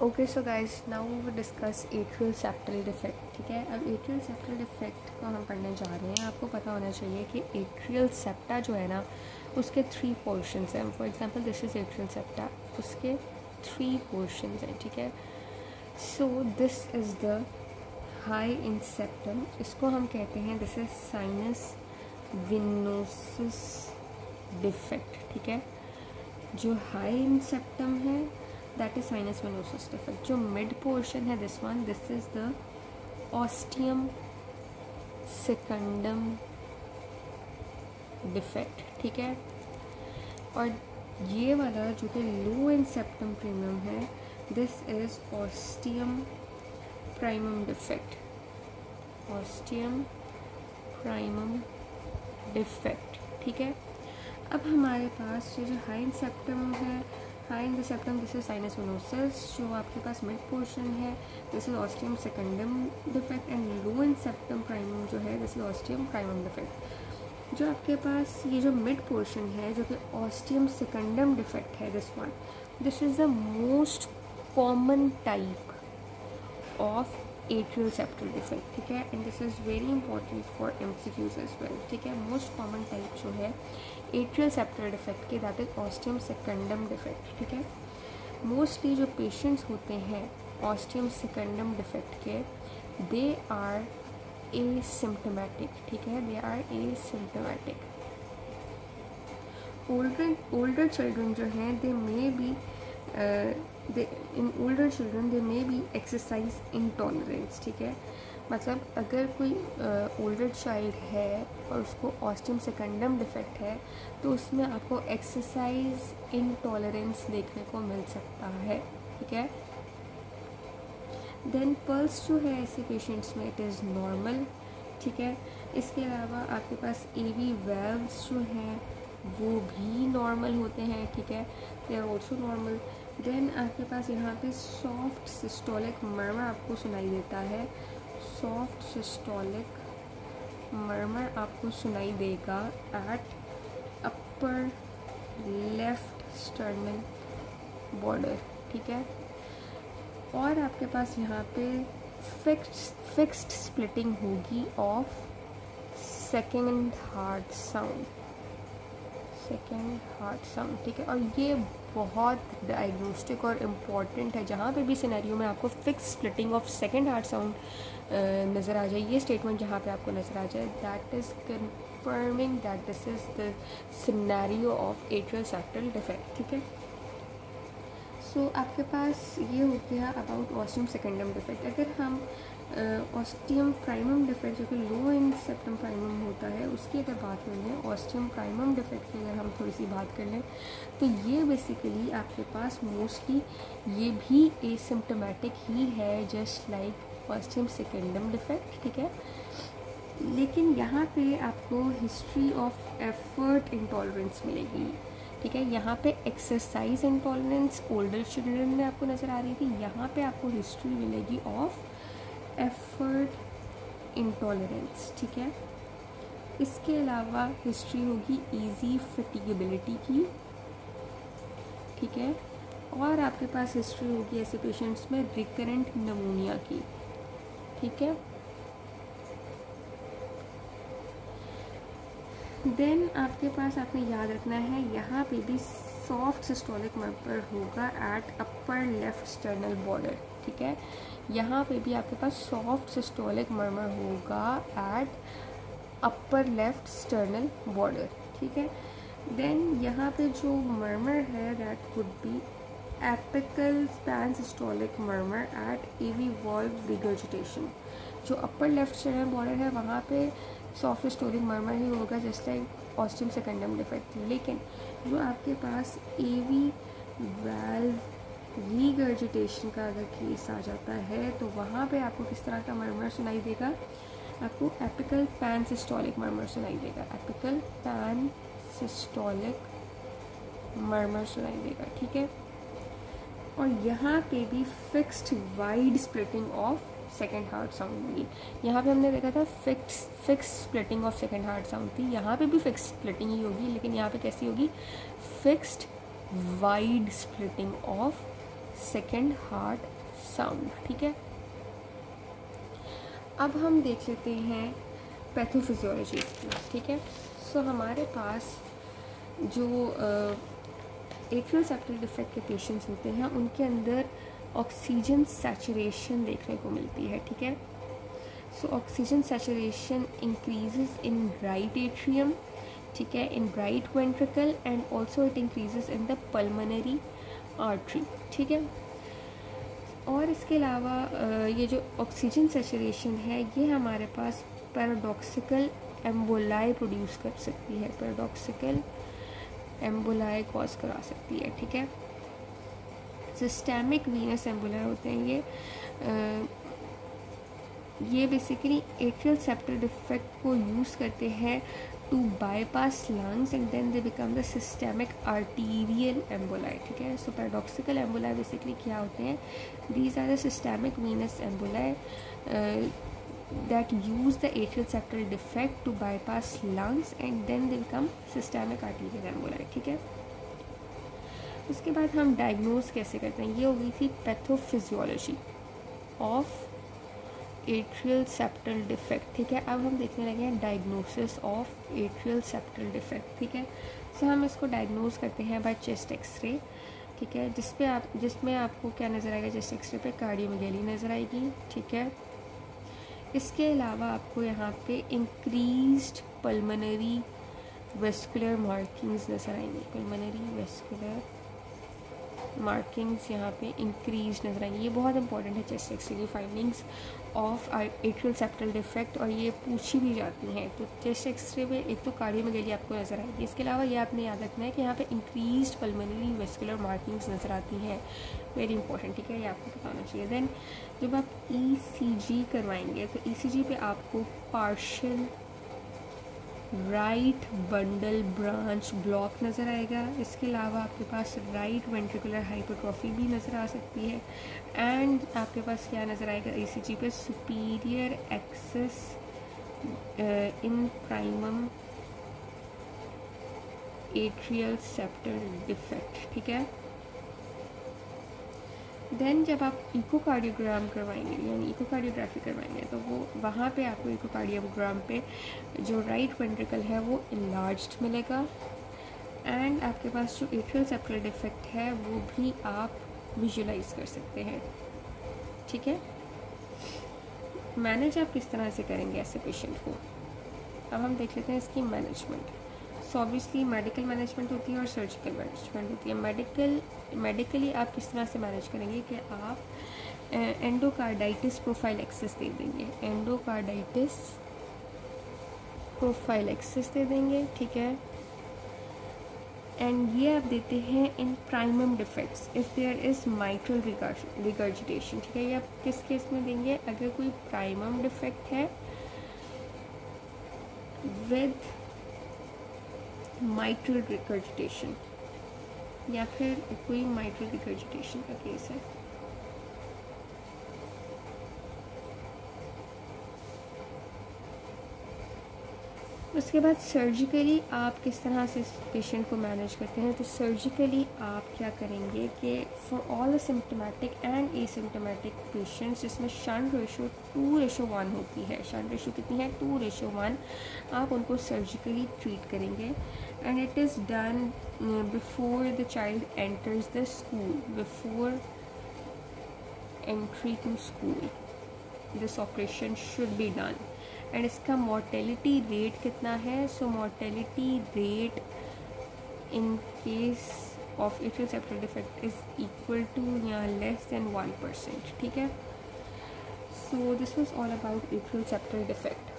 Okay so guys now we will discuss atrial septal defect. ठीक है, अब atrial septal defect को हम पढ़ने जा रहे हैं। आपको पता होना चाहिए कि एट्रियल सेप्टा जो है ना उसके 3 पोर्शंस हैं। For example this is atrial septa, उसके 3 पोर्शंस हैं। ठीक है, so this is the high in septum, इसको हम कहते हैं this is sinus venosus defect. ठीक है, जो हाई इन सेप्टम है that is sinus venosus defect. जो मिड पोर्शन है this is the ostium secundum defect. ठीक है, और ये वाला जो कि लो इन सेप्टम प्रीमियम है this is ostium primum defect. Ostium primum defect. ठीक है, अब हमारे पास ये जो हाई इन सेप्टम है, high in the septum this is sinus venosus. जो आपके पास मिड पोर्शन है this is ostium secundum defect, and low in septum primum जो है this is ostium primum defect. जो आपके पास ये जो मिड पोर्शन है जो कि ऑस्टियम सेकंडम डिफेक्ट है this is the most common type of atrial septal defect. ठीक है, and this is very important for MCQs as well. ठीक है, मोस्ट कॉमन टाइप जो है एट्रियल सेप्टल डिफेक्ट के that is ostium secundum defect. ठीक है, मोस्टली जो पेशेंट्स होते हैं ऑस्टियम सेकंडम डिफेक्ट के दे आर एसिम्प्टोमेटिक। ठीक है, they are asymptomatic. older children जो हैं they may be in older children they may be exercise intolerance। ठीक है, मतलब अगर कोई ओल्डर चाइल्ड है और उसको ऑस्टियम सेकंडम डिफेक्ट है तो उसमें आपको एक्सरसाइज इनटॉलरेंस देखने को मिल सकता है। ठीक है, देन पल्स जो है ऐसे पेशेंट्स में इट इज़ नॉर्मल। ठीक है, इसके अलावा आपके पास एवी वेल्व्स जो हैं वो भी नॉर्मल होते हैं। ठीक है, they are also normal. Then आपके पास यहाँ पे सॉफ्ट सिस्टोलिक मर्मर आपको सुनाई देता है। सॉफ्ट सिस्टोलिक मर्मर आपको सुनाई देगा eight upper left sternal border. ठीक है, और आपके पास यहाँ पे फिक्स्ड स्प्लिटिंग होगी of second heart sound. Second heart sound. ठीक है, और ये बहुत डायग्नोस्टिक और इम्पॉर्टेंट है। जहाँ पे भी सिनेरियो में आपको fix splitting of second heart sound नज़र आ जाए, ये स्टेटमेंट जहाँ पे आपको नज़र आ जाए that is confirming that this is the scenario of atrial septal defect. ठीक है, सो आपके पास ये हो गया अबाउट ऑस्टियम सेकंडम डिफेक्ट। अगर हम ऑस्टियम प्राइमम डिफेक्ट जो कि लो इन सेप्टम प्राइमम होता है उसकी अगर बात कर लें, ऑस्टियम प्राइमम डिफेक्ट की अगर हम थोड़ी सी बात कर लें तो ये बेसिकली आपके पास मोस्टली ये भी एसिम्प्टोमेटिक ही है just like ostium secundum defect. ठीक है, लेकिन यहाँ पे आपको हिस्ट्री ऑफ एफर्ट इंटॉलरेंस मिलेगी। ठीक है, यहाँ पे एक्सरसाइज इंटॉलरेंस ओल्डर चिल्ड्रन में आपको नज़र आ रही थी, यहाँ पे आपको हिस्ट्री मिलेगी ऑफ एफर्ट इंटॉलरेंस। ठीक है, इसके अलावा हिस्ट्री होगी इजी फटीगेबिलिटी की। ठीक है, और आपके पास हिस्ट्री होगी ऐसे पेशेंट्स में रिकरेंट निमोनिया की। ठीक है, देन आपके पास आपने याद रखना है यहाँ पे भी सॉफ्ट सिस्टोलिक मर्मर होगा at upper left sternal border. ठीक है, यहाँ पे भी आपके पास सॉफ्ट सिस्टोलिक मर्मर होगा at upper left sternal border. ठीक है, देन यहाँ पे जो मर्मर है that would be apical pansystolic murmur at AV valve regurgitation. जो अपर लेफ्ट स्टर्नल बॉर्डर है वहाँ पे सॉफ्ट सिस्टोलिक मर्मर ही होगा just like ostium secundum defect. लेकिन जो आपके पास एवी वाल्व रीगर्जिटेशन का अगर केस आ जाता है तो वहाँ पे आपको किस तरह का मर्मर सुनाई देगा, आपको एपिकल पैनसिस्टोलिक मर्मर सुनाई देगा। एपिकल पैनसिस्टोलिक मर्मर सुनाई देगा। ठीक है, और यहाँ पे भी fixed wide splitting of second heart sound होगी। यहाँ पे हमने देखा था fix splitting of second heart sound थी, यहाँ पे भी फिक्स स्प्लिटिंग ही होगी, लेकिन यहाँ पे कैसी होगी, fixed wide splitting of second heart sound. ठीक है, अब हम देख लेते हैं पैथोफिजियोलॉजी की। ठीक है, सो हमारे पास जो एट्रियल सेप्टल डिफेक्ट के पेशेंट्स होते हैं उनके अंदर ऑक्सीजन सैचुरेशन देखने को मिलती है। ठीक है, so oxygen saturation increases in right atrium, ठीक है, in right ventricle and also it increases in the pulmonary artery. ठीक है, और इसके अलावा ये जो ऑक्सीजन सैचुरेशन है ये हमारे पास पैराडॉक्सिकल एम्बोलाई प्रोड्यूस कर सकती है, पैराडॉक्सिकल एम्बोलाई कॉज करा सकती है। ठीक है, सिस्टेमिक वीनस एम्बोलाई होते हैं ये बेसिकली एट्रियल सेप्टल डिफेक्ट को यूज़ करते हैं to bypass lungs and then they become the systemic arterial emboli. ठीक है, सो पैराडॉक्सिकल एम्बोलाई बेसिकली क्या होते हैं, these are the systemic venous emboli that use the atrial septal defect to bypass lungs and then they become systemic arterial emboli। ठीक है, उसके बाद हम डायग्नोज कैसे करते हैं, ये हो गई थी pathophysiology of atrial septal defect. ठीक है, अब हम देखने लगे हैं diagnosis of atrial septal defect. ठीक है, सो हम इसको डायग्नोज करते हैं बाय चेस्ट एक्सरे। ठीक है, जिसमें आपको क्या नज़र आएगा, चेस्ट एक्सरे पे कार्डियोमेगाली नज़र आएगी। ठीक है, इसके अलावा आपको यहाँ पे इंक्रीज्ड पल्मोनरी वेस्कुलर मार्किंग्स नज़र आएंगी, पल्मोनरी वेस्कुलर मार्किंग्स यहाँ पे इंक्रीज नज़र आएंगी। ये बहुत इंपॉर्टेंट है चेस्ट एक्सरे की findings of atrial septal defect, और ये पूछी भी जाती हैं। तो चेस्ट एक्सरे में एक तो कार्डियोमेगाली आपको नज़र आएगी, इसके अलावा ये आपने याद रखना है कि यहाँ पे इंक्रीज्ड पल्मोनरी वेस्कुलर मार्किंग्स नज़र आती हैं, वेरी इंपॉर्टेंट। ठीक है, ये आपको बताना चाहिए। देन जब आप ECG करवाएंगे तो ECG पे आपको partial right bundle branch block नज़र आएगा। इसके अलावा आपके पास राइट वेंट्रिकुलर हाइपरट्रॉफी भी नज़र आ सकती है, एंड आपके पास क्या नज़र आएगा ECG पे, सुपीरियर एक्सेस इन प्राइमम एट्रियल सेप्टल डिफेक्ट। ठीक है, देन जब आप इकोकार्डियोग्राम करवाएंगे यानी इकोकार्डियोग्राफी करवाएंगे तो वो वहाँ पे आपको इकोकार्डियोग्राम पे जो राइट वेंट्रिकल है वो इनलार्ज्ड मिलेगा, एंड आपके पास जो एट्रियल सेप्टल डिफेक्ट है वो भी आप विजुलाइज कर सकते हैं। ठीक है, मैनेज आप किस तरह से करेंगे ऐसे पेशेंट को, अब हम देख लेते हैं इसकी management. So obviously medical management होती है और सर्जिकल मैनेजमेंट होती है। मेडिकली आप किस तरह से मैनेज करेंगे कि आप एंडोकार्डाइटिस प्रोफाइलेक्सिस दे देंगे, एंडोकार्डाइटिस प्रोफाइलेक्सिस दे देंगे। ठीक है, एंड ये आप देते हैं in primum defects if there is mitral regurgitation. ठीक है, ये आप किस केस में देंगे, अगर कोई प्राइमम डिफेक्ट है विद माइट्रल रिगर्जिटेशन या फिर कोई माइट्रल रिगर्जिटेशन का केस है। उसके बाद सर्जिकली आप किस तरह से इस पेशेंट को मैनेज करते हैं, तो सर्जिकली आप क्या करेंगे कि for all symptomatic and asymptomatic patients जिसमें शंट रेशो 2:1 होती है, शंट रेशो कितनी है 2:1, आप उनको सर्जिकली ट्रीट करेंगे, and it is done before the child enters the school, before entry to school this operation should be done. And इसका mortality rate कितना है, so mortality rate in case of atrial septal defect is equal to या less than 1%। ठीक है, so this was all about atrial septal defect.